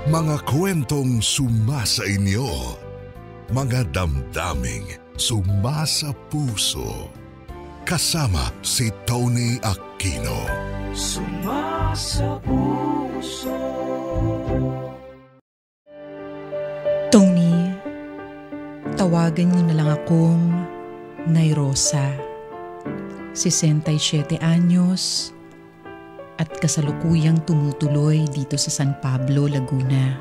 Mga kwentong sumasa inyo, mga damdaming sumasa puso. Kasama si Tony Aquino. Sumasa puso. Tony, tawagan niyo na lang akong Nay Rosa. 67 anyos at kasalukuyang tumutuloy dito sa San Pablo, Laguna.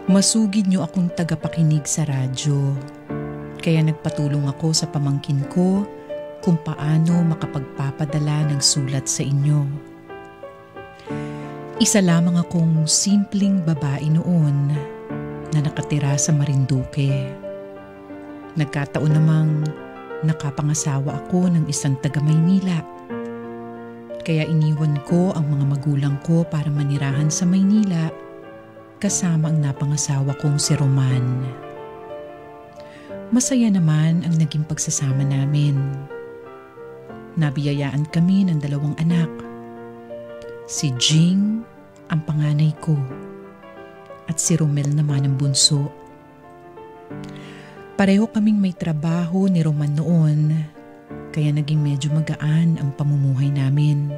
Masugid niyo akong tagapakinig sa radyo, kaya nagpatulong ako sa pamangkin ko kung paano makapagpapadala ng sulat sa inyo. Isa lamang akong simpleng babae noon na nakatira sa Marinduque. Nagkataon namang nakapangasawa ako ng isang taga-Maynila. Kaya iniwan ko ang mga magulang ko para manirahan sa Maynila kasama ang napangasawa kong si Roman. Masaya naman ang naging pagsasama namin. Nabiyayaan kami ng 2 anak. Si Jing, ang panganay ko, at si Romel naman ang bunso. Pareho kaming may trabaho ni Roman noon, kaya naging medyo magaan ang pamumuhay namin.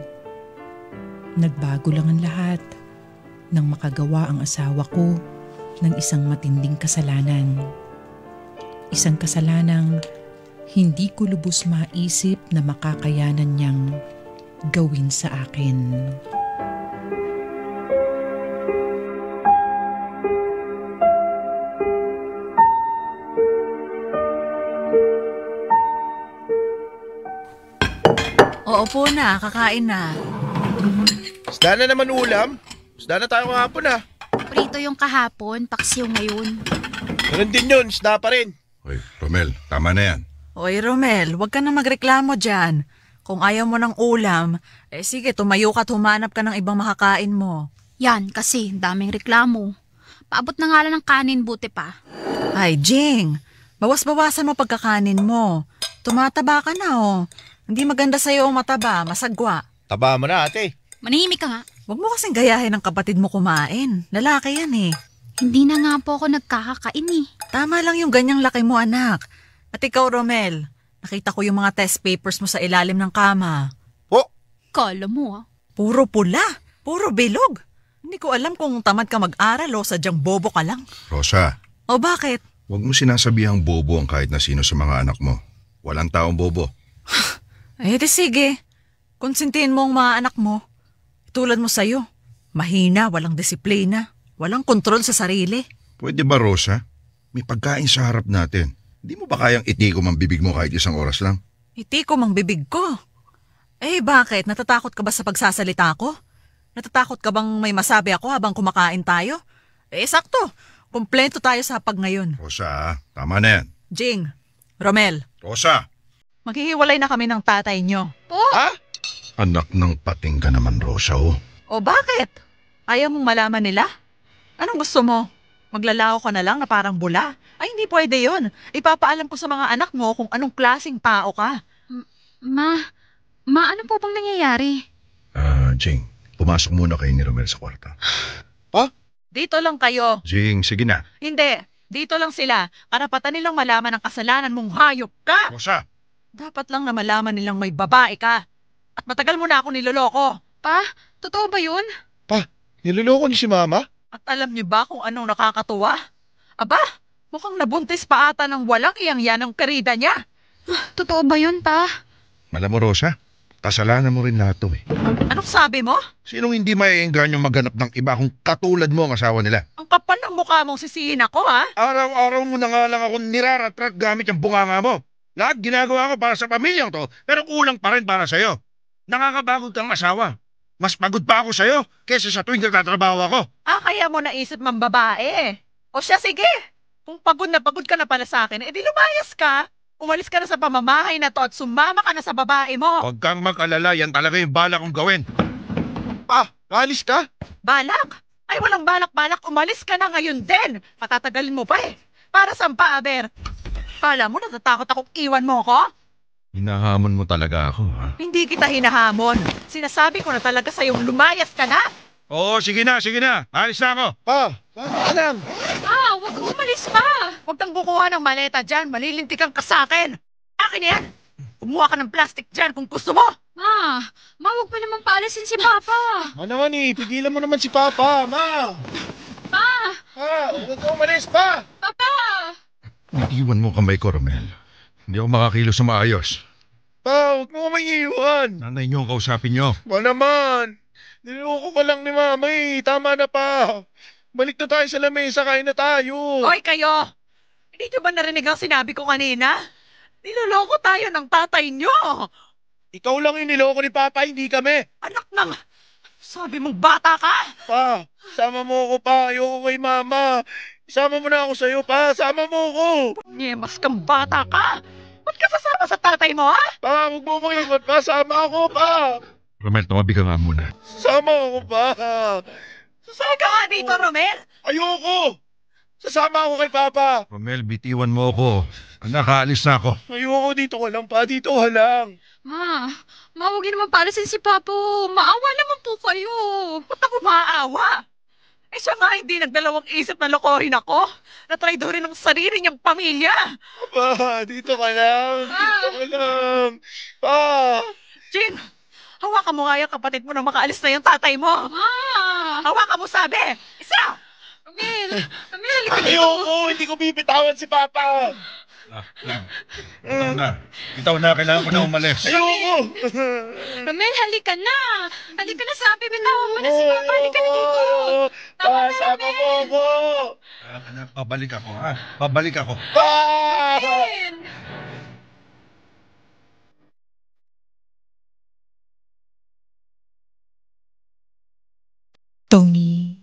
Nagbago lang ang lahat nang makagawa ang asawa ko ng isang matinding kasalanan. Isang kasalanang hindi ko lubos maisip na makakayanan niyang gawin sa akin. Oo po na, kakain na. Isda na naman ulam. Isda na tayo kahapon ah. Prito yung kahapon, paksiw ngayon. Ganun din yun, isda pa rin. Hoy, Romel, tama na yan. Oy Romel, huwag ka na magreklamo dyan. Kung ayaw mo ng ulam, sige tumayo ka at humanap ka ng ibang makakain mo. Yan, kasi daming reklamo. Paabot na nga lang ng kanin, buti pa. Ay Jing, bawas-bawasan mo pagkakanin mo. Tumataba ka na oh. Hindi maganda sa'yo ang mataba, masagwa. Taba mo na ate. Manahimik ka nga. Huwag mo kasing gayahin ng kapatid mo kumain. Lalaki yan eh. Hindi na nga po ako nagkakakain eh. Tama lang yung ganyang laki mo anak. At ikaw Romel, nakita ko yung mga test papers mo sa ilalim ng kama. Oh, Kala mo ah. Puro pula, puro bilog. Hindi ko alam kung tamad ka mag-aral o sadyang bobo ka lang. Rosa, O bakit? huwag mo sinasabihang bobo ang kahit na sino sa mga anak mo. Walang taong bobo. Di sige. Konsintihin mo ang mga anak mo. Tulad mo sa'yo. Mahina, walang disiplina, walang kontrol sa sarili. Pwede ba, Rosa? May pagkain sa harap natin. Hindi mo ba kayang itikom ang bibig mo kahit isang oras lang? Itikom ang bibig ko. Bakit? Natatakot ka ba sa pagsasalita ko? Natatakot ka bang may masabi ako habang kumakain tayo? Sakto. Kumpleto tayo sa hapag ngayon. Rosa, tama na yan. Jing, Romel, Rosa! maghihiwalay na kami ng tatay nyo. Po! ha? Anak ng pating ka naman, Rosa, oh. O bakit? Ayaw mong malaman nila? Anong gusto mo? Maglalako ka na lang na parang bula? Ay, hindi pwede yon. Ipapaalam ko sa mga anak mo kung anong klaseng tao ka. Ma, ano po bang nangyayari? Jing, pumasok muna kayo ni Romel sa kwarto. Dito lang kayo. Jing, sige na. Hindi. Dito lang sila. Karapatan nilang malaman ang kasalanan mong hayop ka. Rosa! Dapat lang na malaman nilang may babae ka. At matagal mo na ako niloloko. Pa, totoo ba yun? Niloloko niyo si mama? At alam niyo ba kung anong nakakatuwa? Aba, mukhang nabuntis pa ata ng walang iyang-yan ang karida niya. Totoo ba yun, pa? Malam mo, Rosa, kasalanan mo rin lahat to eh. Anong sabi mo? Sinong hindi maiengganyo maghanap ng iba kung katulad mo ang asawa nila? Ang kapal ng mukha mong sisihin ako, ha? Araw-araw mo na nga lang ako niraratrat gamit yung bunganga mo. Lahat ginagawa ko para sa pamilyang to, pero kulang pa rin para sa'yo. Nakakabagod kang asawa. Mas pagod pa ako sa'yo kesa sa tuwing nagtatrabaho ako. Kaya mo naisip mang babae. O siya, sige. Kung pagod ka na pala sa akin, edi lumayas ka. Umalis ka na sa pamamahay na to at sumama ka na sa babae mo. Huwag kang mag-alala, yan talaga yung balak kong gawin. Alis ka? Balak? Ay, walang balak-balak. Umalis ka na ngayon din. Patatagalin mo pa eh. Para saan pa, Aber? Kala mo natatakot akong iwan mo ko? Hinahamon mo talaga ako, ha? Hindi kita hinahamon. Sinasabi ko na talaga sa'yong lumayas ka na. Oo, sige na, sige na. Alis na ako. Pa, alam. Huwag kang umalis pa. Huwag kang kukuha ng maleta dyan. Malilintikan ka sa akin. Akin yan. Kumuha ka ng plastic dyan kung gusto mo. Ma, huwag mo naman paalisin si Papa. Naman pigilan mo naman si Papa, ma. Pa, Huwag ka umalis pa. Papa. Iwan mo kamay ko, Romel. Hindi ako makakilos sa maayos. Pa, huwag mo iiwan. Nanay niyo ang kausapin niyo. Ma naman. Niloko ka lang ni Mama eh. Tama na pa. Balik na tayo sa lamesa, kain na tayo. Hoy kayo! Hindi nyo ba narinig ang sinabi ko kanina? Niloloko tayo ng tatay nyo! Ikaw lang yung niloko ni Papa, hindi kami. Anak ng... Sabi mong bata ka? Pa, sama mo ako pa. Ayoko kay Mama. Isama mo na ako sa'yo, pa. Sama mo ako. Nyemas kang bata ka! Ba't ka sasama sa tatay mo, ha? Pa, huwag mo iwan, pa. Sama ako, pa. Romel, tumabi ka nga muna. Sama ako, pa. Sasama ka nga dito, Romel! Ayoko. Sasama ako kay Papa. Romel, bitiwan mo ako. Anak, aalis na ako. Ayoko, dito ka lang, pa. Dito ka lang. Ma, huwag niyo naman paalisin si Papa. Maawa naman po kayo. Ba't ako maaawa? Eh siya nga hindi nagdalawang isip na lokohin ako. Natraidorin ng sarili niyang pamilya. Pa, dito ka lang. Dito ka lang. Pa. Jin, hawakan mo nga yung kapatid mo nang makaalis na yung tatay mo. Ma! Hawakan mo sabi! Isa! Romel, halika dito. Ayoko, hindi ko bibitawan si Papa. Bitaw na, kailangan ko na umalis. Ayoko. Romel, halika na. Halika na, sabi. Bitawan mo na si Papa. Halika na dito. Pa, sama mo ako. Anak, pabalik ako, ha? Pabalik ako. Pa! Tony,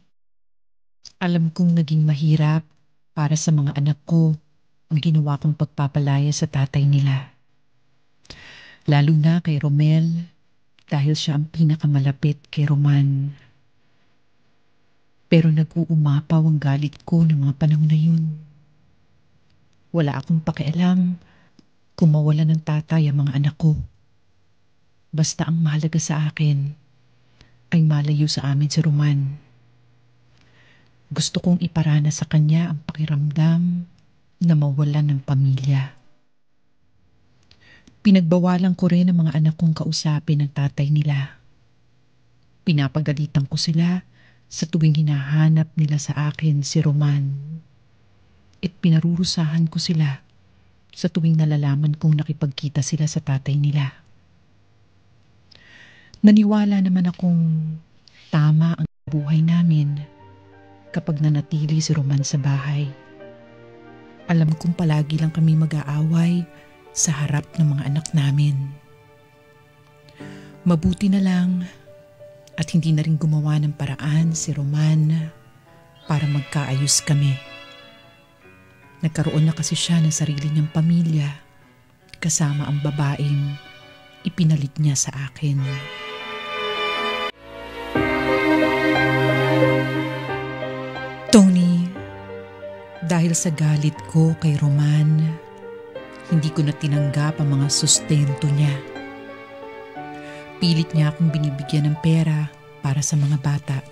alam kong naging mahirap para sa mga anak ko ang ginawa kong pagpapalaya sa tatay nila. Lalo na kay Romel dahil siya ang pinakamalapit kay Roman. Pero nag-uumapaw ang galit ko ng mga panahon na yun. Wala akong pakialam kung mawala ng tatay ang mga anak ko. Basta ang mahalaga sa akin ay malayo sa amin si Roman. Gusto kong iparana sa kanya ang pakiramdam na mawalan ng pamilya. Pinagbawalan ko rin ang mga anak kong kausapin ng tatay nila. Pinapagalitan ko sila sa tuwing hinahanap nila sa akin si Roman. At pinarurusahan ko sila sa tuwing nalalaman kong nakipagkita sila sa tatay nila. Naniwala naman akong tama ang buhay namin kapag nanatili si Roman sa bahay. Alam kong palagi lang kami mag-aaway sa harap ng mga anak namin. Mabuti na lang at hindi na rin gumawa ng paraan si Roman para magkaayos kami. Nagkaroon na kasi siya ng sarili niyang pamilya kasama ang babaeng ipinalit niya sa akin. Tony, dahil sa galit ko kay Roman, hindi ko na tinanggap ang mga sustento niya. Pilit niya akong binibigyan ng pera para sa mga bata.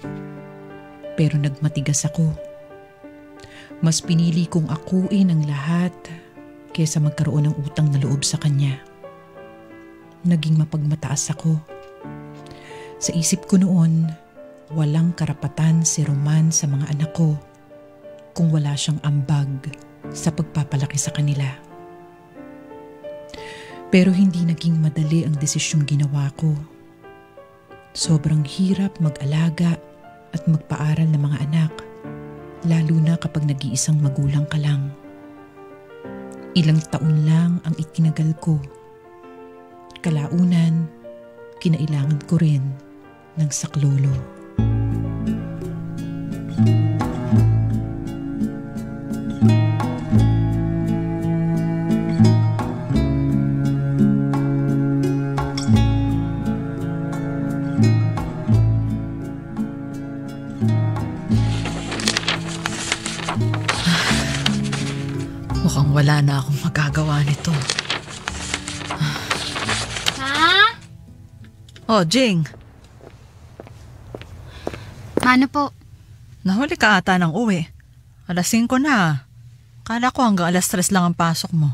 Pero nagmatigas ako. Mas pinili kong akuin ang lahat kaysa magkaroon ng utang na loob sa kanya. Naging mapagmataas ako. Sa isip ko noon, walang karapatan si Roman sa mga anak ko kung wala siyang ambag sa pagpapalaki sa kanila. Pero hindi naging madali ang desisyong ginawa ko. Sobrang hirap mag-alaga at magpaaral ng mga anak, lalo na kapag nag-iisang magulang ka lang. Ilang taon lang ang itinagal ko. Kalaunan, kinailangan ko rin ng saklolo. Mukhang wala na akong magagawa nito. Ha? Oh, Jing. Ano po? Nahuli ka ata ng uwi. 5:00 na. Kala ko hanggang 3:00 lang ang pasok mo.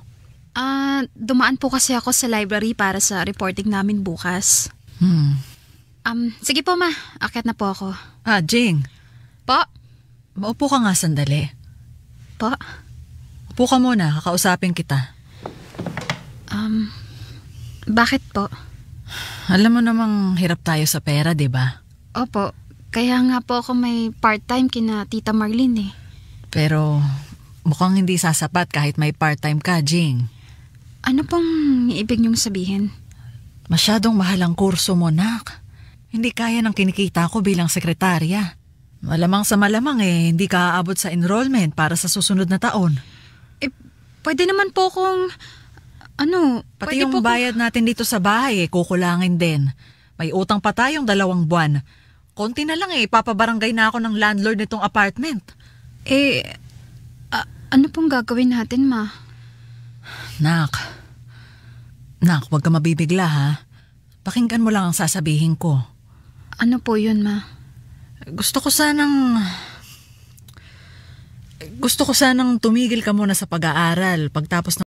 Dumaan po kasi ako sa library para sa reporting namin bukas. Sige po ma, akyat na po ako. Jing. Po? Maupo ka nga sandali. Po? Upo ka muna, kakausapin kita. Bakit po? Alam mo namang hirap tayo sa pera, di ba? Opo, kaya nga po ako may part-time kina Tita Marlene eh. Pero mukhang hindi sasapat kahit may part-time ka, Jing. Ano pong ibig niyong sabihin? Masyadong mahal ang kurso mo, nak. Hindi kaya ng kinikita ko bilang sekretarya. Malamang sa malamang hindi ka aabot sa enrollment para sa susunod na taon. Pwede naman po kung Pati yung bayad natin dito sa bahay kukulangin din. May utang pa tayong 2 buwan. Konti na lang ipapabarangay na ako ng landlord nitong apartment. Ano pong gagawin natin, ma? Nak, huwag ka mabibigla ha. Pakinggan mo lang ang sasabihin ko. Ano po yun, ma? Gusto ko sanang tumigil ka muna sa pag-aaral pagtapos ng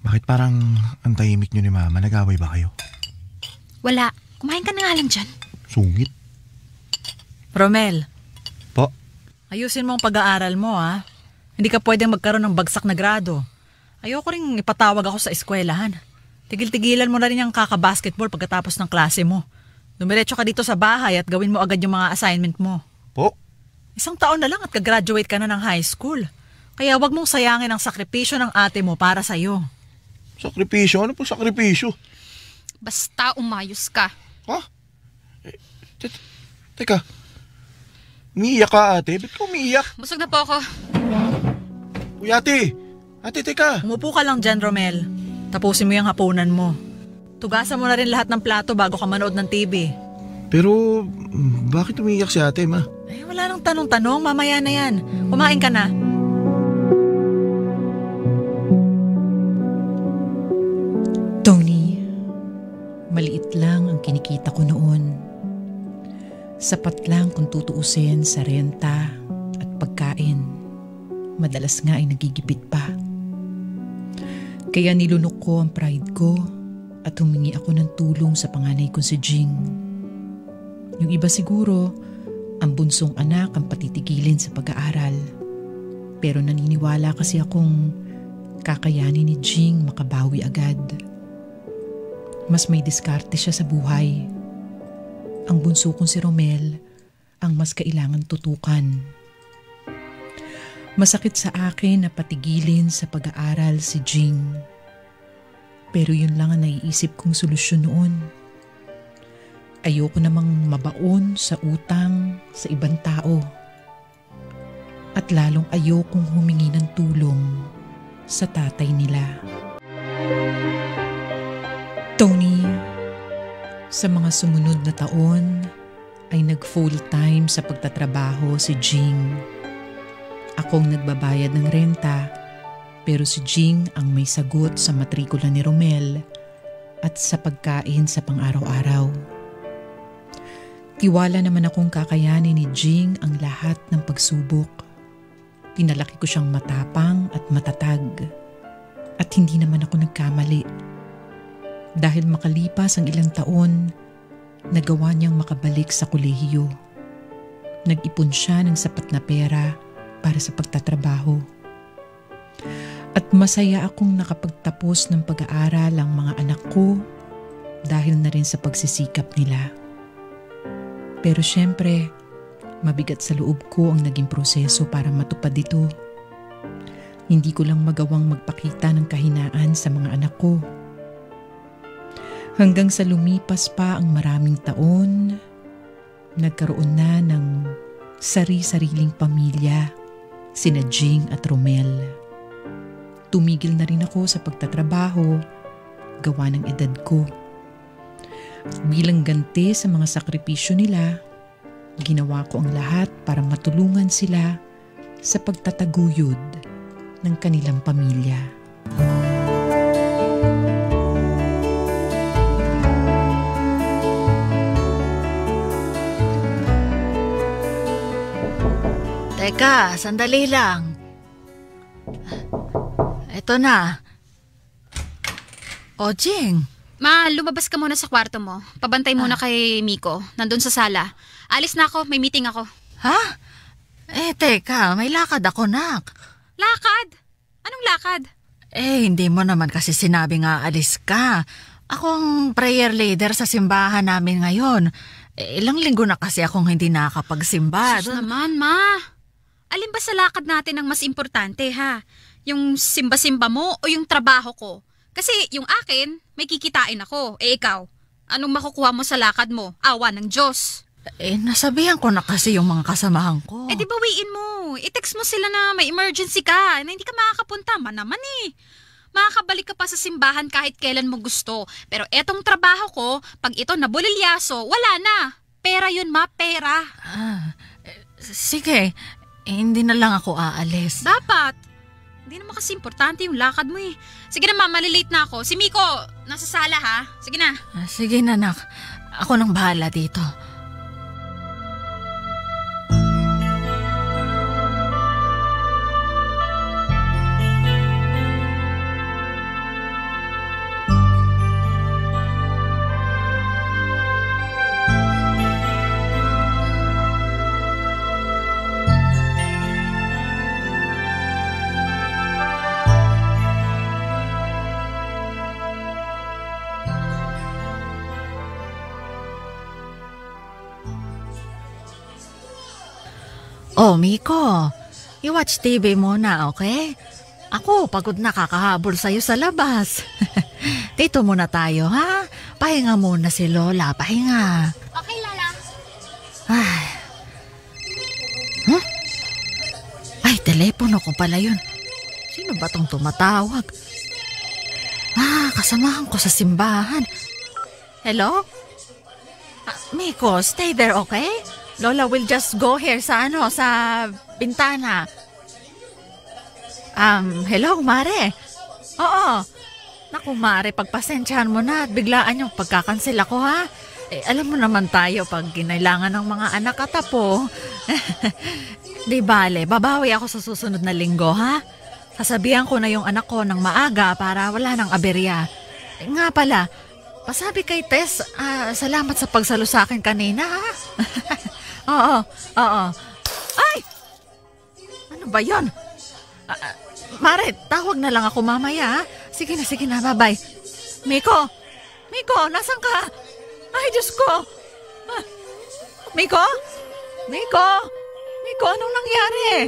Bakit parang ang tahimik nyo ni Mama? Nag-away ba kayo? Wala. Kumain ka na nga lang dyan. Sungit. Romel. Po? Ayusin mo ang pag-aaral mo ha. Hindi ka pwedeng magkaroon ng bagsak na grado. Ayoko ring ipatawag ako sa eskwelahan. Tigil-tigilan mo na rin yung kaka-basketball pagkatapos ng klase mo. Dumiretso ka dito sa bahay at gawin mo agad yung mga assignment mo. Po? 1 taon na lang at ka-graduate ka na ng high school. Kaya wag mong sayangin ang sakripisyo ng ate mo para sa'yo. Sakripisyo? Ano po sakripisyo? Basta umayos ka. Ha? Teka. Umiiyak ka, ate? Ba't ka umiiyak? Busog na po ako. Uy, ate! Ate, teka! Umupo ka lang dyan, Romel. Tapusin mo yung hapunan mo. Tugasan mo na rin lahat ng plato bago ka manood ng TV. Pero, bakit umiiyak si ate, ma? Wala nang tanong-tanong. Mamaya na yan. Kumain ka na. Tony, maliit lang ang kinikita ko noon. Sapat lang kung tutuusin sa renta at pagkain. Madalas nga ay nagigipit pa. Kaya nilunok ko ang pride ko at humingi ako ng tulong sa panganay ko si Jing. Yung iba siguro, ang bunsong anak ang patitigilin sa pag-aaral. Pero naniniwala kasi akong kakayanin ni Jing makabawi agad. Mas may diskarte siya sa buhay. Ang bunso kong si Romel ang mas kailangan tutukan. Masakit sa akin na patigilin sa pag-aaral si Jing. Pero yun lang ang naiisip kong solusyon noon. Ayoko namang mabaon sa utang sa ibang tao. At lalong ayokong humingi ng tulong sa tatay nila. Tony, sa mga sumunod na taon ay nag-full-time sa pagtatrabaho si Jing. Akong nagbabayad ng renta, pero si Jing ang may sagot sa matrikula ni Romel at sa pagkain sa pang-araw-araw. Tiwala naman akong kakayanin ni Jing ang lahat ng pagsubok. Pinalaki ko siyang matapang at matatag. At hindi naman ako nagkamali. Dahil makalipas ang ilang taon, nagawa niyang makabalik sa kolehiyo. Nag-ipon siya ng sapat na pera para sa pagtatrabaho. At masaya akong nakapagtapos ng pag-aaral ang mga anak ko dahil na rin sa pagsisikap nila. Pero syempre, mabigat sa loob ko ang naging proseso para matupad ito. Hindi ko lang magawang magpakita ng kahinaan sa mga anak ko. Hanggang sa lumipas pa ang maraming taon, nagkaroon na ng sari-sariling pamilya, sina Jing at Romel. Tumigil na rin ako sa pagtatrabaho, gawa ng edad ko. Bilang ganti sa mga sakripisyo nila, ginawa ko ang lahat para matulungan sila sa pagtataguyod ng kanilang pamilya. Teka, sandali lang. Eto na. O, Jing. Ma, lumabas ka muna sa kwarto mo. Pabantay muna kay Miko. Nandun sa sala. Alis na ako, may meeting ako. Ha? Teka, may lakad ako, nak. Lakad? Anong lakad? Hindi mo naman kasi sinabi nga alis ka. Ako ang prayer leader sa simbahan namin ngayon. Ilang linggo na kasi akong hindi nakakapagsimba. Sus naman, ma. Alin ba sa lakad natin ang mas importante, ha? Yung simba-simba mo o yung trabaho ko? Kasi yung akin, may kikitain ako. Ikaw, anong makukuha mo sa lakad mo? Awa ng Diyos. Nasabihan ko na kasi yung mga kasamahan ko. Di bawiin mo. I-text mo sila na may emergency ka, na hindi ka makakapunta. Naman makakabalik ka pa sa simbahan kahit kailan mo gusto. Pero etong trabaho ko, pag ito nabulilyaso, wala na. Pera yun, ma, pera. Sige, hindi na lang ako aalis. Dapat. Hindi naman kasi importante yung lakad mo eh. Sige na, ma, malilate na ako. Si Miko, nasa sala ha. Sige na. Sige na, nak. Ako nang bahala dito. Oh, Miko, i-watch TV muna, okay? Ako, pagod na kakahabol sa'yo sa labas. Dito muna tayo, ha? Pahinga muna si Lola, pahinga. Okay, Lola. Ay, telepono ko pala yun. Sino ba tong tumatawag? Kasamahan ko sa simbahan. Hello? Miko, stay there, okay? Lola will just go here sa bintana. Hello, Mare. Oo. Naku, Mare, pagpasensyahan mo na at biglaan yung pagkakansel ako, ha? Alam mo naman tayo pag kinailangan ng mga anak at apo. Di bale, babawi ako sa susunod na linggo, ha? Sasabihan ko na yung anak ko ng maaga para wala nang aberya. Nga pala, pasabi kay Tess, salamat sa pagsalo sa akin kanina, ha? Oo, oo. Ay! Ano ba yon? Mare, tawag na lang ako mamaya, ha? Sige na, bye-bye. Miko! Miko, nasan ka? Ay, Diyos ko! Miko? Miko? Miko, anong nangyari?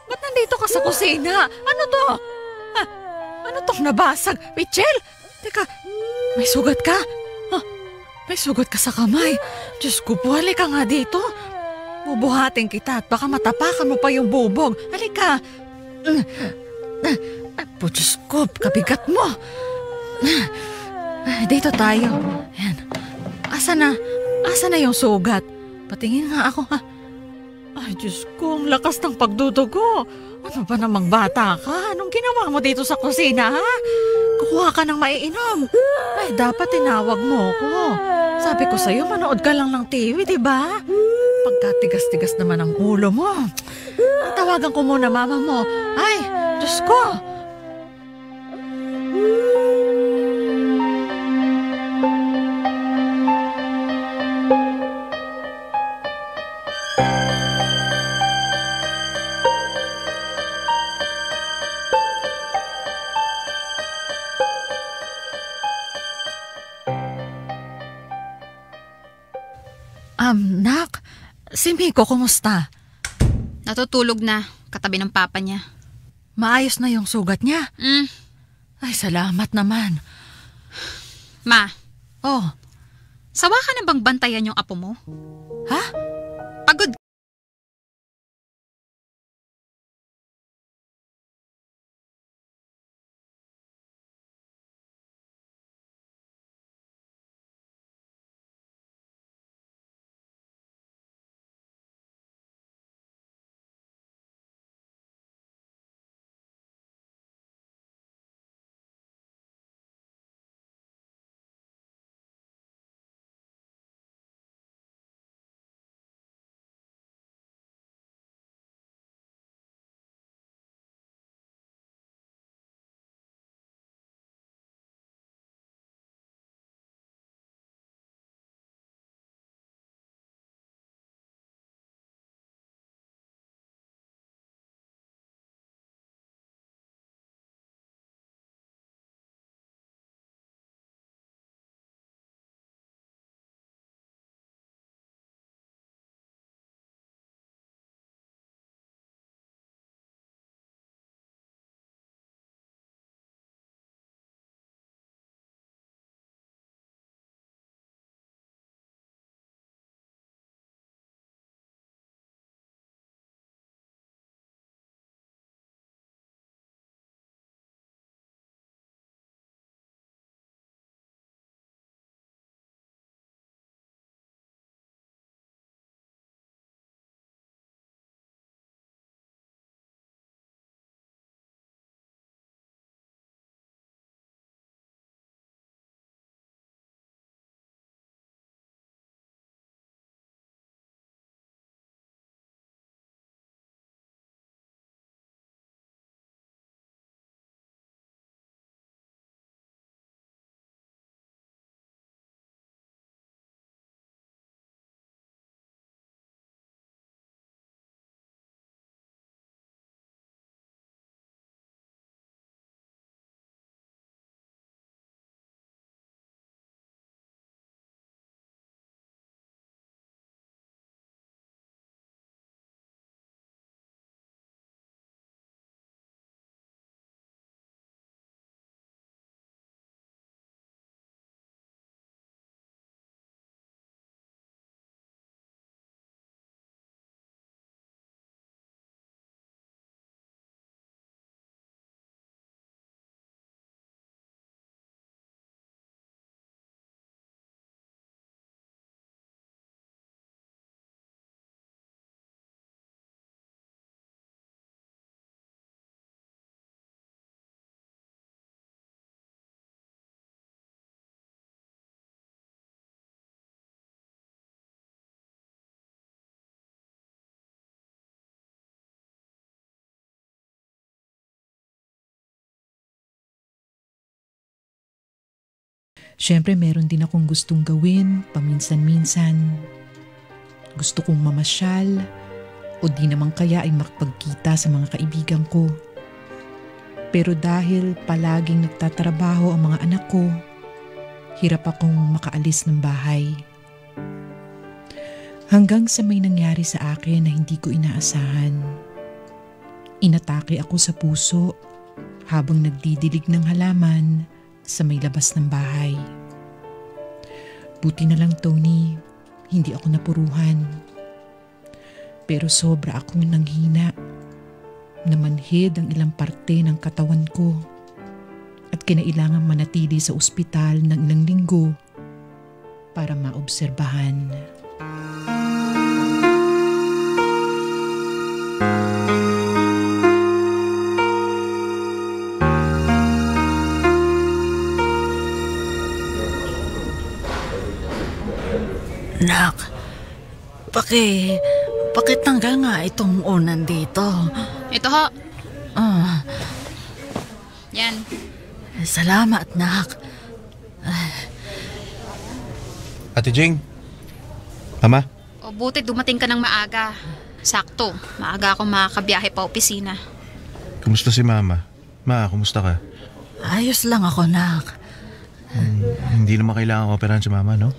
Ba't nandito ka sa kusina? Ano to? Ano tong nabasag? Michelle? Teka, may sugat ka? May sugat ka sa kamay. Diyos ko po, halika nga dito. Bubuhatin kita at baka matapakan mo pa yung bubog. Halika. Po, Diyos ko, kabigat mo. Dito tayo. Ayan. Asa na yung sugat? Patingin nga ako, ha? Ay, Diyos ko, ang lakas ng pagdudugo. Ano ba namang bata ka? Anong ginawa mo dito sa kusina, ha? Kukuha ka ng maiinom. Ay, dapat tinawag mo ko. Sabi ko sa'yo, manood ka lang ng TV, di ba? Pagkatigas-tigas naman ang ulo mo. Tawagan ko muna mama mo. Ay, Diyos ko. Nak, si Miko, kumusta? Natutulog na, katabi ng papa niya. Maayos na yung sugat niya? Ay, salamat naman. Ma, Oh, sawa ka na bang bantayan yung apo mo? ha? Pagod Siyempre meron din akong gustong gawin paminsan-minsan. Gusto kong mamasyal o di naman kaya ay makapagkita sa mga kaibigan ko. Pero dahil palaging nagtatrabaho ang mga anak ko, hirap akong makaalis ng bahay. Hanggang sa may nangyari sa akin na hindi ko inaasahan. Inatake ako sa puso habang nagdidilig ng halaman sa may labas ng bahay. Buti na lang, Tony, hindi ako napuruhan. Pero sobra akong nanghina. Namanhid ang ilang parte ng katawan ko at kinailangan manatili sa ospital ng ilang linggo para maobserbahan. Nak, pakitanggal nga itong unan dito. Ito ho. Ah, Yan. salamat, Nak. Ate Jing? Ama? O buti dumating ka ng maaga. Sakto, maaga akong makakabiyahe pa opisina. Kumusta si Mama? Ma, kumusta ka? Ayos lang ako, Nak. Hindi naman kailangan operahan si Mama, no?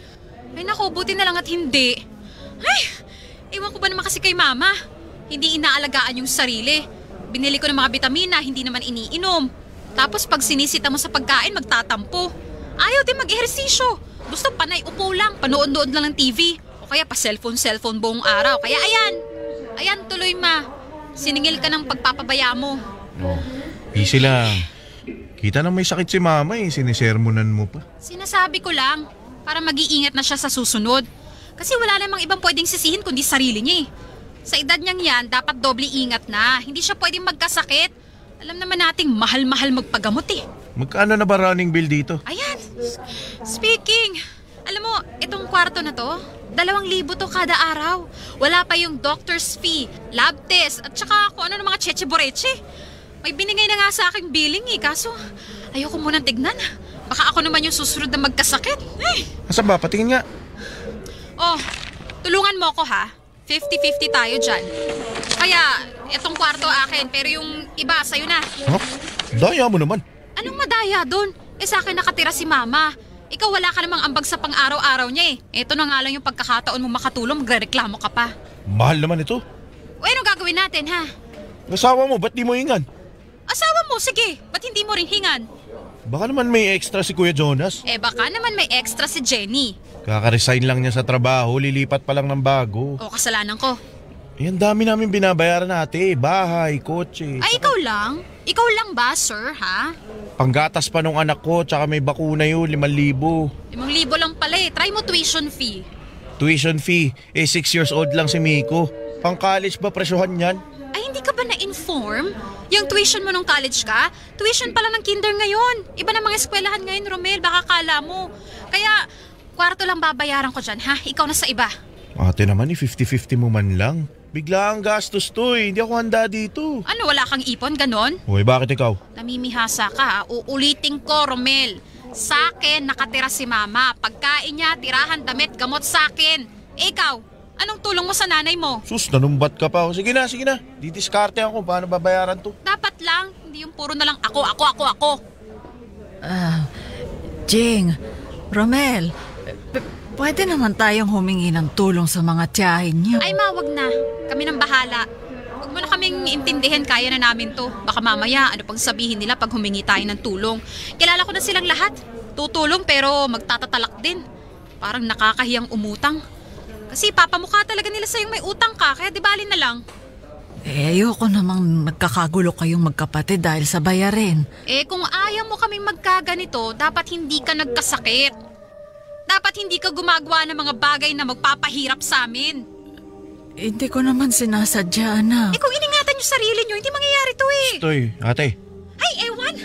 Ay naku, buti na lang at hindi. Ay, iwan ko ba naman kasi kay Mama? Hindi inaalagaan yung sarili. Binili ko ng mga bitamina, hindi naman iniinom. Tapos pag sinisita mo sa pagkain, magtatampo. Ayaw din mag-ehersisyo. Gusto panay upo lang, panood-nood lang ng TV. O kaya pa cellphone buong araw. Kaya ayan tuloy ma. Siningil ka ng pagpapabaya mo. No. Easy lang. Kita nang may sakit si Mama sinisermonan mo pa. Sinasabi ko lang, para mag-iingat na siya sa susunod. Kasi wala namang ibang pwedeng sisihin kundi sarili niya. Sa edad niyang yan, dapat doble ingat na. Hindi siya pwedeng magkasakit. Alam naman nating mahal-mahal magpagamot Magkano na ba running bill dito? Ayan, speaking. Alam mo, itong kwarto na to, 2,000 to kada araw. Wala pa yung doctor's fee, lab test, at saka kung ano ng mga cheche-boreche. May binigay na nga sa aking billing kaso ayoko munang tignan. Baka ako naman yung susunod na magkasakit. Asan ba? Patingin nga. Oh, tulungan mo ko ha. 50-50 tayo dyan. Kaya, itong kwarto akin, pero yung iba sa'yo na. Huh? Daya mo naman. Anong madaya doon? Sa akin nakatira si Mama. Ikaw wala ka namang ambag sa pang-araw-araw niya Ito na nga lang yung pagkakataon mo makatulong, magrereklamo ka pa. Mahal naman ito. O anong gagawin natin ha? Asawa mo, ba't di mo hingan? Asawa mo, sige. Ba't hindi mo rin hingan? Baka naman may extra si Kuya Jonas. Baka naman may extra si Jenny. Kaka-resign lang niya sa trabaho, lilipat pa lang ng bago. O kasalanan ko. Ang dami namin binabayaran natin. Bahay, kotse. Ay, ikaw lang? Ikaw lang ba, sir, ha? Panggatas pa nung anak ko, tsaka may bakuna yun, 5,000. 5,000 lang pala Try mo tuition fee. Tuition fee, 6 years old lang si Miko. Pang-college ba presyohan yan? Ay, hindi ka ba na-inform? Yung tuition mo nung college ka, tuition pala ng kinder ngayon. Iba na mga eskwelahan ngayon, Romel, baka kala mo. Kaya, kwarto lang babayaran ko dyan, ha? Ikaw na sa iba. Ate naman, 50-50 mo man lang. Bigla ang gastos to Hindi ako handa dito. Ano, wala kang ipon, ganon? Hoy, bakit ikaw? Namimihasa ka, ha? Uulitin ko, Romel. Sa akin, nakatira si Mama. Pagkain niya, tirahan, damit, gamot sa akin. Ikaw, anong tulong mo sa nanay mo? Sus, nanumbat ka pa. Sige na. Didiskarte ako paano babayaran to. Dapat lang, hindi yung puro na lang ako. Jing, Romel, pwede naman tayong humingi ng tulong sa mga tiyahin niyo. Ay, wag na. Kami nang bahala. Huwag mo na kaming intindihin, kaya na namin to. Baka mamaya, ano pang sabihin nila pag humingi tayo ng tulong. Kilala ko na silang lahat. Tutulong pero magtatatalak din. Parang nakakahiyang umutang. Kasi papamukha talaga nila sa'yong may utang ka, kaya di bali na lang. Ayoko namang nagkakagulo kayong magkapatid dahil sa bayarin. Kung ayaw mo kaming magkaganito, dapat hindi ka nagkasakit. Dapat hindi ka gumagawa ng mga bagay na magpapahirap sa amin. Hindi ko naman sinasadya, anak. Kung iningatan yung sarili nyo, hindi mangyayari to Toy, ate. Ay, ewan.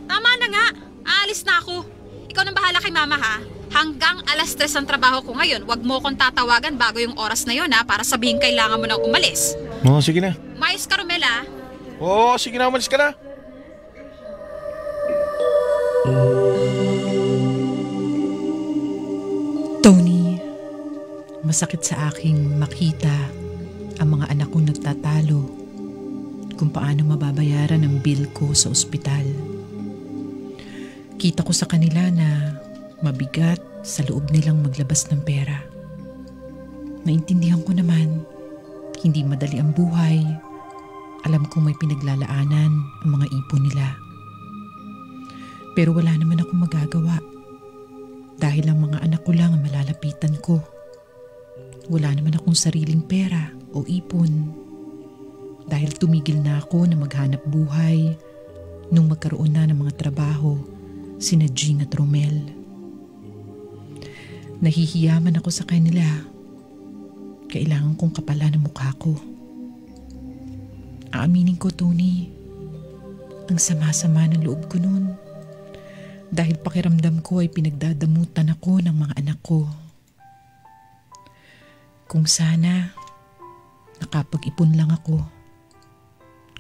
Tama na nga. Aalis na ako. Ikaw nang bahala kay Mama, ha? Hanggang 3:00 ang trabaho ko ngayon. Huwag mo akong tatawagan bago yung oras na yon, ha? Para sabihin kailangan mo nang umalis. Oo, sige na. Mais ka, Romel, ha? Oo, sige na. Umalis ka na. Masakit sa aking makita ang mga anak kong nagtatalo kung paano mababayaran ang bill ko sa ospital. Kita ko sa kanila na mabigat sa loob nilang maglabas ng pera. Naintindihan ko naman, hindi madali ang buhay. Alam ko may pinaglalaanan ang mga ipon nila. Pero wala naman akong magagawa dahil ang mga anak ko lang ang malalapitan ko. Wala naman akong sariling pera o ipon dahil tumigil na ako na maghanap buhay nung magkaroon na ng mga trabaho sina Jing at Romel. Nahihiyaman ako sa kanila. Kailangan kong kapalan ang mukha ko. Aaminin ko, Tony, ang sama-sama ng loob ko noon dahil pakiramdam ko ay pinagdadamutan ako ng mga anak ko. Kung sana nakapag-ipon lang ako.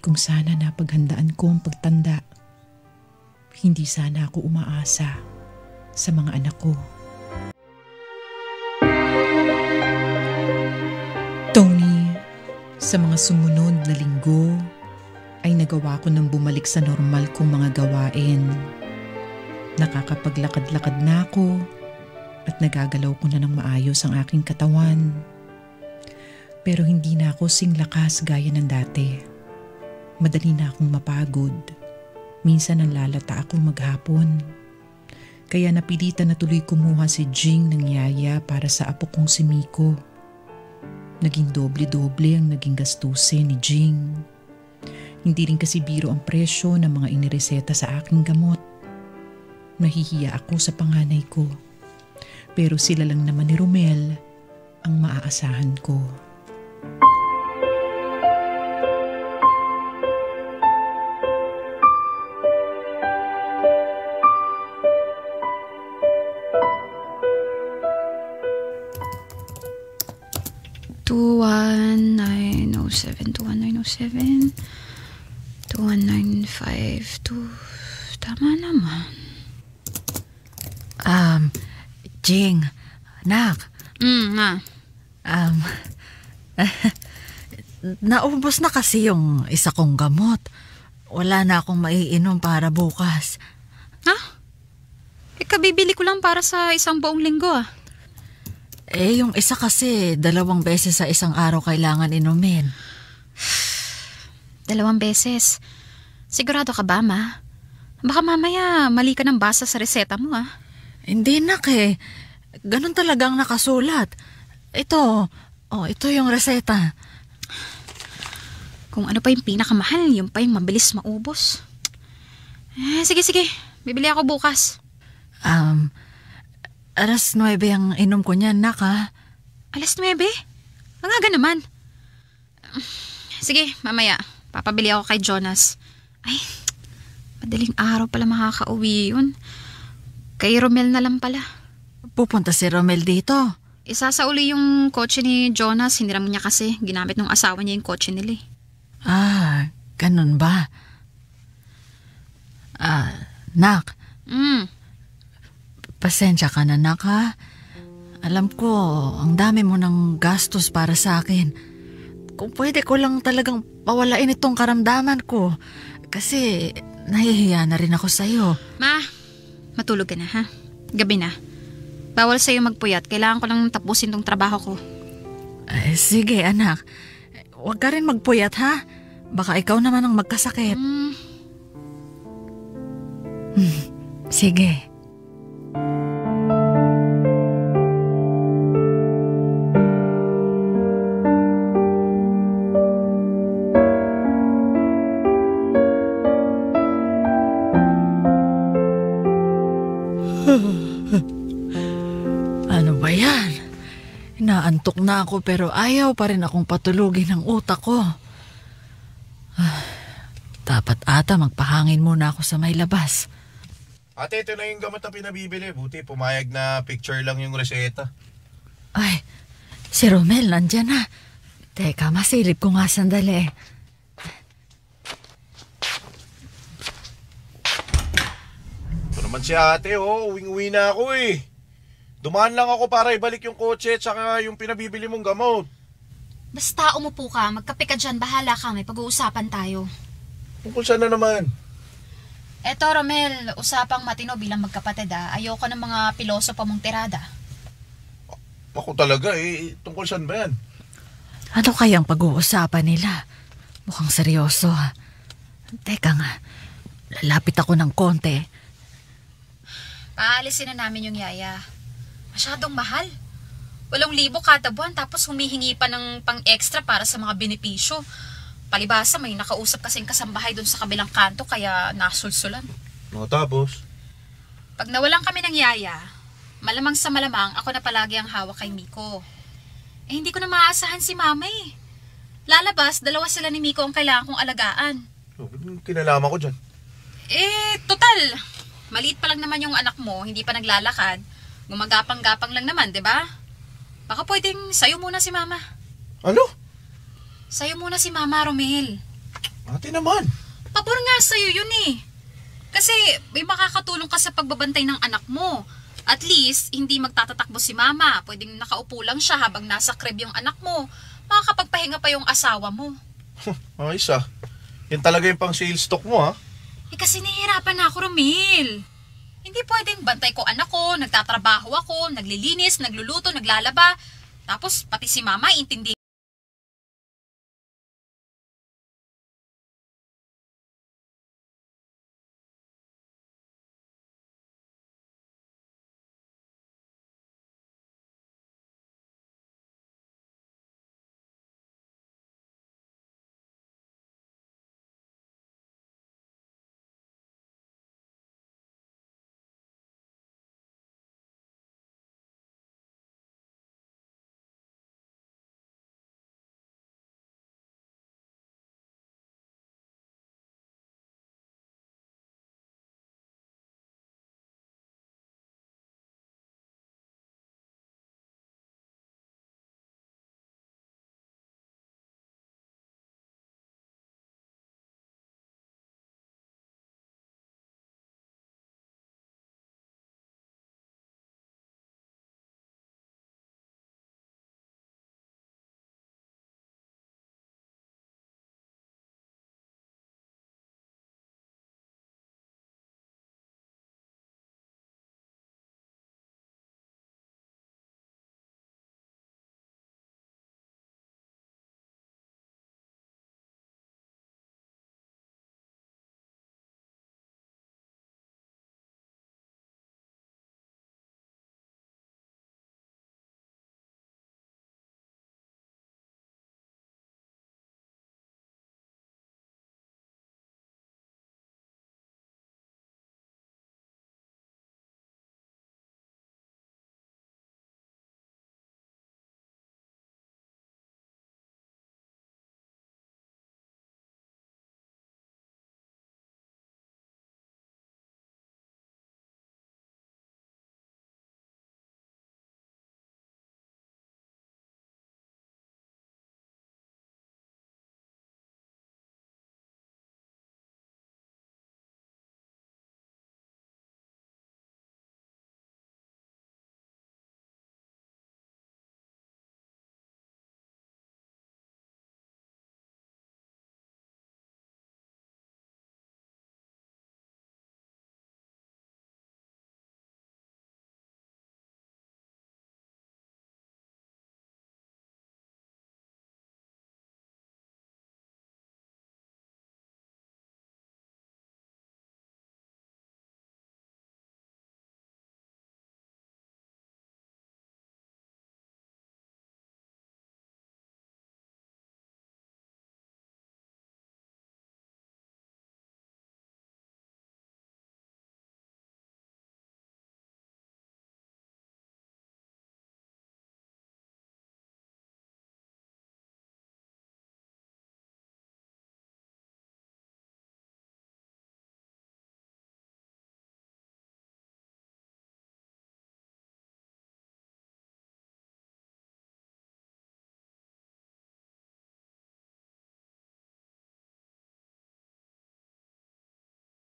Kung sana napaghandaan ko ang pagtanda. Hindi sana ako umaasa sa mga anak ko. Tony, sa mga sumunod na linggo ay nagawa ko ng bumalik sa normal kong mga gawain. Nakakapaglakad-lakad na ako at nagagalaw ko na ng maayos ang aking katawan. Pero hindi na ako singlakas gaya ng dati. Madali na akong mapagod. Minsan nanlalata ako maghapon. Kaya napilitan na tuloy kumuha si Jing ng yaya para sa apo kong si Miko. Naging doble-doble ang naging gastusin ni Jing. Hindi rin kasi biro ang presyo ng mga inireseta sa aking gamot. Nahihiya ako sa panganay ko. Pero sila lang naman ni Romel ang maaasahan ko. $21907, $21907, $21952. Tama naman. Jing, anak. Ma. Naubos na kasi yung isa kong gamot. Wala na akong maiinom para bukas. Ha? Kabibili ko lang para sa isang buong linggo Yung isa kasi 2 beses sa isang araw kailangan inumin. 2 beses. Sigurado ka ba, Ma? Baka mamaya mali ka ng basa sa reseta mo Hindi Ganon talagang nakasulat. Ito yung reseta. Kung ano pa yung pinakamahal, yung pa yung mabilis maubos. Sige. Bibili ako bukas. 9:00 ang inom ko niyan, nak 9:00? Ang aga naman. Sige, mamaya. Papabili ako kay Jonas. Ay, madaling araw pala makakauwi yun. Kay Romel na lang pala. Pupunta si Romel dito. Isasauli yung kotse ni Jonas. Hiniram niya kasi. Ginamit ng asawa niya yung kotse nila Ganun ba? Nak. Pasensya ka na, nak Alam ko, ang dami mo ng gastos para sa akin. Kung pwede ko lang talagang pawalain itong karamdaman ko. Kasi nahihiya na rin ako sa'yo. Ma, matulog ka na Gabi na. Bawal sa'yo magpuyat. Kailangan ko lang tapusin tong trabaho ko. Sige, anak. Huwag ka rin magpuyat, Baka ikaw naman ang magkasakit. Sige. Ano ba yan? Inaantok na ako pero ayaw pa rin akong patulugin ang utak ko. Dapat ata magpahangin muna ako sa may labas. Ate, ito na yung gamot na pinabibili. Buti pumayag na picture lang yung reseta. Ay, si Romel nandyan na. Teka, masilip ko nga sandali. Ito naman si ate, uwing-uwi na ako Dumaan lang ako para ibalik yung kotse at saka yung pinabibili mong gamot. Basta umupo ka, magkape ka dyan, bahala ka, may pag-uusapan tayo. Tungkol saan na naman? Eto Romel, usapang matino bilang magkapatid ayoko ng mga pilosopo mong tirada. Ako talaga tungkol saan ba yan? Ano kayang pag-uusapan nila? Mukhang seryoso ha. Teka nga, lalapit ako ng konti. Paalisin na namin yung yaya. Masyadong mahal. 8,000 kada buwan tapos humihingi pa ng pang-extra para sa mga benepisyo. Palibasa may nakausap kasing kasambahay dun sa kabilang kanto kaya nasulsulan. No, tapos? Pag nawalan kami ng yaya, malamang sa malamang ako na palagi ang hawak kay Miko. Hindi ko na maaasahan si mama eh. Lalabas, 2 sila ni Miko ang kailangan kong alagaan. Kinalaman ko dyan. Total. Maliit pa lang naman yung anak mo, hindi pa naglalakad. Gumagapang-gapang lang naman, 'di ba? Baka pwedeng sayo muna si mama. Ano? Sayo muna si mama, Romel. Ate naman. Pabor nga sa'yo yun eh. Kasi may makakatulong ka sa pagbabantay ng anak mo. At least, hindi magtatatakbo si mama. Pwedeng nakaupo lang siya habang nasa crib yung anak mo. Makakapagpahinga pa yung asawa mo. Ayos ah. Yan talaga yung pang sales stock mo ha. Kasi nahihirapan na ako, Romel. Hindi pwedeng bantay ko anak ko, nagtatrabaho ako, naglilinis, nagluluto, naglalaba. Tapos pati si mama intindi.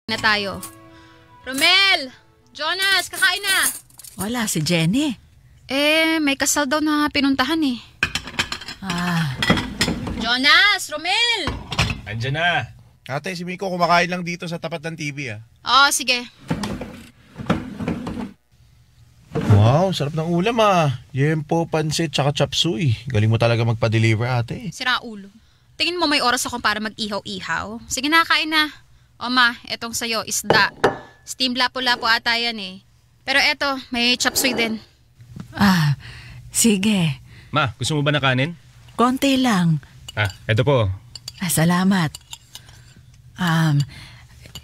Na tayo. Romel! Jonas, kakain na! Wala si Jenny. May kasal daw na pinuntahan eh. Ah, Jonas! Romel! Andiyan na. Ate, si Miko kumakain lang dito sa tapat ng TV ah. Oo, sige. Wow, sarap ng ulam ah. Yempo, pansit, tsaka chop suey. Galing mo talaga magpa-deliver ate. Sira ulo. Tingin mo may oras ako para mag-ihaw-ihaw? Sige na, kain na. O ma, etong sayo, isda. Steam lapo-lapo ata yan eh. Pero eto, may chop suey din. sige. Ma, gusto mo ba na kanin? Konti lang. Eto po. Salamat.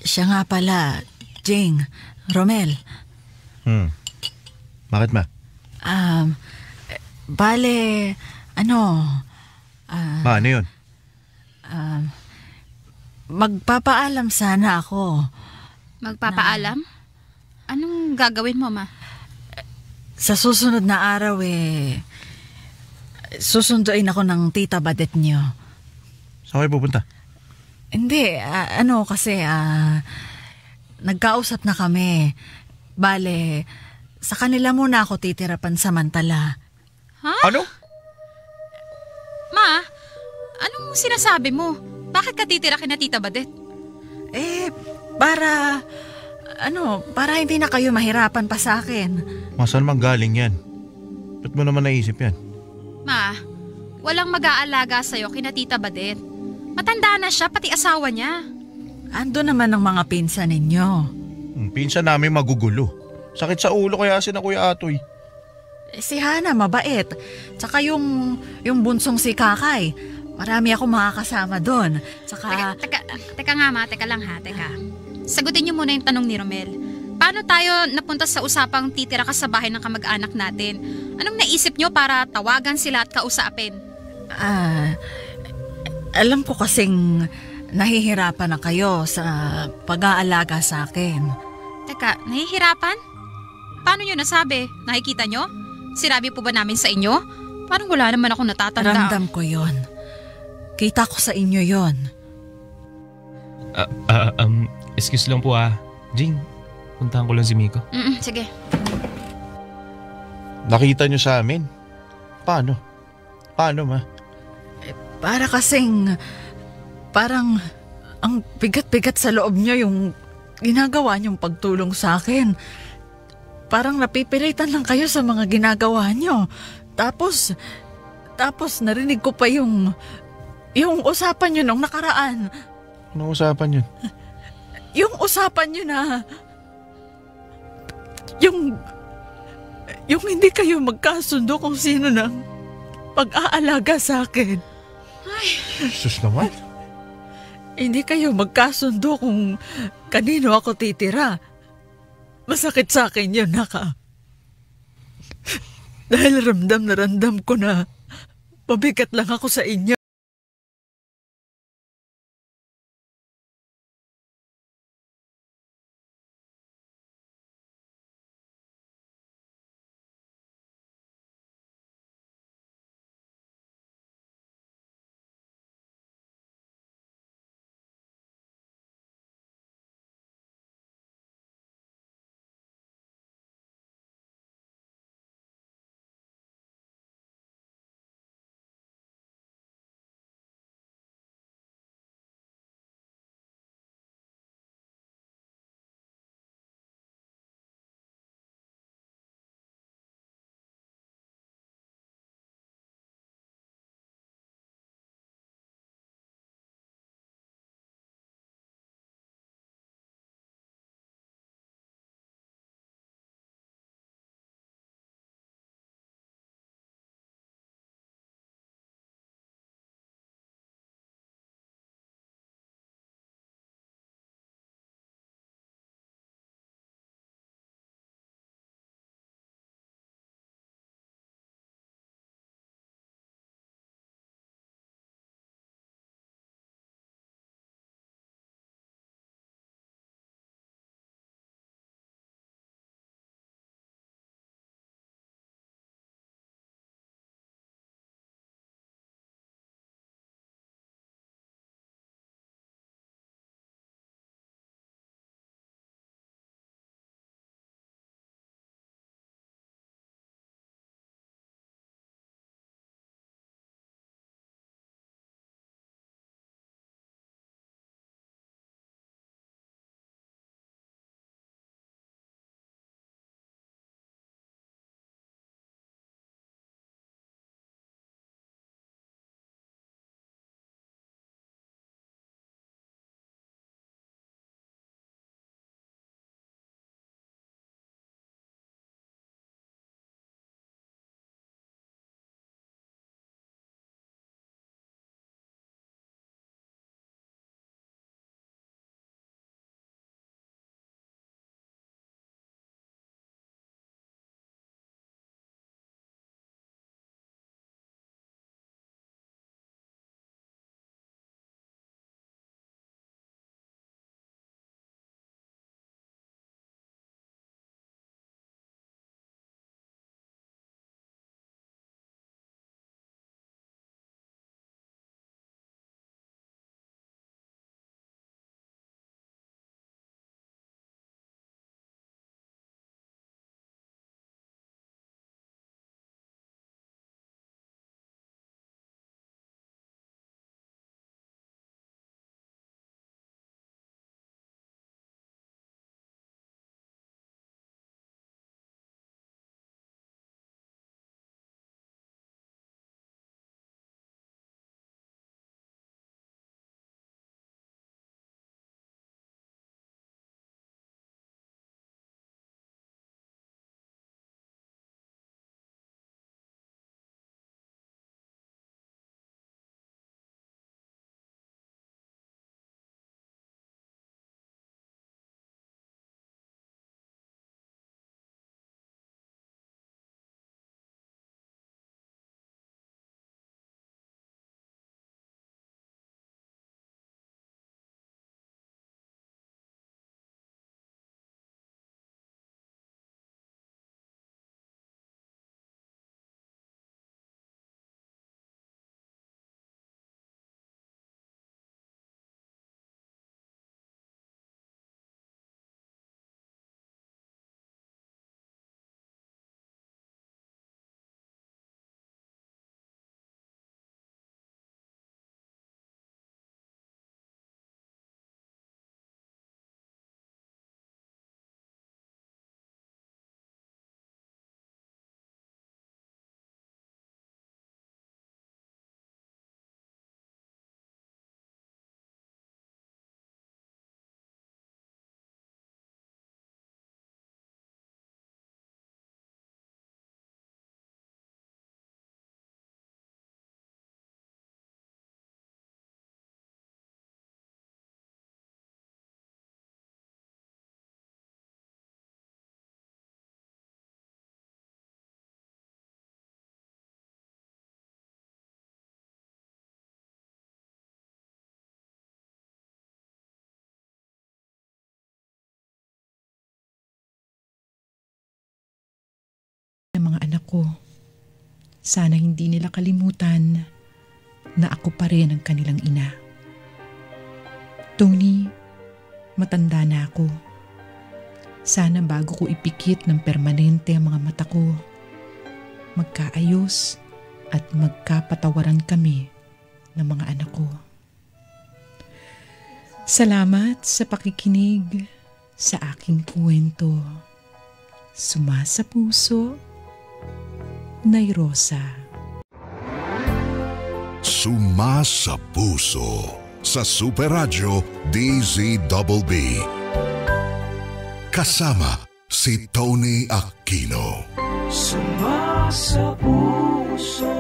Siya nga pala, Jing, Romel. Bakit ma? Bale, ano, Ma, ano yun? magpapaalam sana ako. Magpapaalam? Anong gagawin mo, ma? Sa susunod na araw susunduin ako ng tita Badet niyo. Saan kayo pupunta? Hindi, kasi nagkausap na kami. Bale, sa kanila muna ako titira pansamantala. Ha? Ano? Ma, anong sinasabi mo? Bakit ka titira kina Tita Badet? Para hindi na kayo mahirapan pa sa akin. Ma, saan mang galing yan? Ba't mo naman naisip yan? Ma, walang mag-aalaga sa'yo kina Tita Badet. Matanda na siya, pati asawa niya. Ando naman ng mga pinsan ninyo. Pinsan namin magugulo. Sakit sa ulo kaya si na Kuya Atoy. Si Hana, mabait. Tsaka yung bunsong si Kakay. Marami ako makakasama doon. Tsaka... Teka nga ma, teka lang ha, teka. Sagutin niyo muna yung tanong ni Romel. Paano tayo napunta sa usapang titira ka sa bahay ng kamag-anak natin? Anong naisip niyo para tawagan sila at kausapin? Alam ko kasing nahihirapan na kayo sa pag-aalaga sa akin. Teka, nahihirapan? Paano niyo nasabi? Nakikita niyo? Sinabi po ba namin sa inyo? Parang wala naman ako natatanda. Ramdam ko yon. Kita ko sa inyo yon. Excuse lang po Jing, puntahan ko lang si Miko. Sige. Nakita nyo sa amin? Paano? Paano ma? Para kasing... Parang... Ang bigat-bigat sa loob nyo yung ginagawa nyong pagtulong sa akin. Parang napipilitan lang kayo sa mga ginagawa nyo. Tapos narinig ko pa yung usapan nyo nung nakaraan. Anong usapan yun? Yung usapan nyo na... Yung hindi kayo magkasundo kung sino nang pag-aalaga sa akin. Ay, Sus naman. Hindi kayo magkasundo kung kanino ako titira. Masakit sa akin yun, Naka. Dahil ramdam na ramdam ko na mabigat lang ako sa inyo. ko. Sana hindi nila kalimutan na ako pa rin ang kanilang ina. Tony, matanda na ako. Sana bago ko ipikit ng permanente ang mga mata ko, magkaayos at magkapatawaran kami ng mga anak ko. Salamat sa pakikinig sa aking kwento. Sumasa puso, Nay Rosa. Sumasa puso sa Super Radio DZBB. Kasama si Tony Aquino. Sumasa puso.